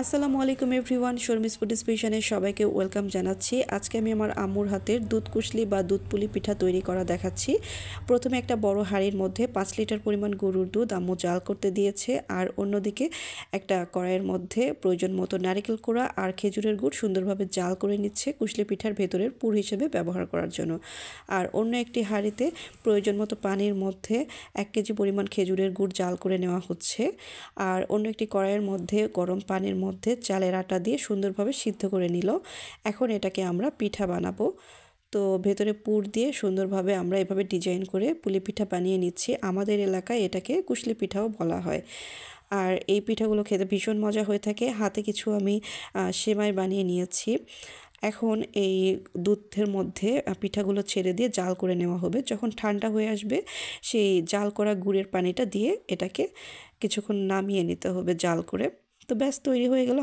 আসসালামু আলাইকুম everyone, Sharmi's food স্টেশনে সবাইকে ওয়েলকাম জানাচ্ছি। আজকে আমি আমার আম্মুর হাতের দুধ কুশলি বা দুধ পুলি পিঠা তৈরি করা দেখাচ্ছি। প্রথমে একটা বড় হাঁড়ির মধ্যে 5 লিটার পরিমাণ গরুর দুধ আম্মু জাল করতে দিয়েছে, আর অন্যদিকে একটা কড়াইয়ের মধ্যে প্রয়োজন মতো নারিকেল কোড়া আর খেজুরের গুড় সুন্দরভাবে জাল করে নিচ্ছে কুশলি পিঠার ভেতরের পুর হিসেবে ব্যবহার করার জন্য। আর অন্য একটি হাঁড়িতে প্রয়োজন মতো পানির মধ্যে 1 কেজি পরিমাণ খেজুরের গুড় জাল করে নেওয়া হচ্ছে। আর অন্য একটি কড়াইয়ের মধ্যে গরম পানির মধ্যে চালের আটা দিয়ে সুন্দরভাবে সিদ্ধ করে নিল। এখন এটাকে আমরা পিঠা বানাবো। তো ভেতরে পুর দিয়ে সুন্দরভাবে আমরা এভাবে ডিজাইন করে পুলি পিঠা বানিয়ে নিচ্ছি। আমাদের এলাকায় এটাকে কুশলি পিঠাও বলা হয়। আর এই পিঠাগুলো খেতে ভীষণ মজা হয়ে থাকে। হাতে কিছু আমি সেমাই বানিয়ে নিয়েছি। এখন এই দুধের মধ্যে পিঠাগুলো ছেড়ে দিয়ে জাল করে নেওয়া হবে। যখন ঠান্ডা হয়ে আসবে সেই জাল করা গুড়ের পানিটা দিয়ে এটাকে কিছুক্ষণ নামিয়ে নিতে হবে জাল করে। তো ব্যাস তৈরি হয়ে গেল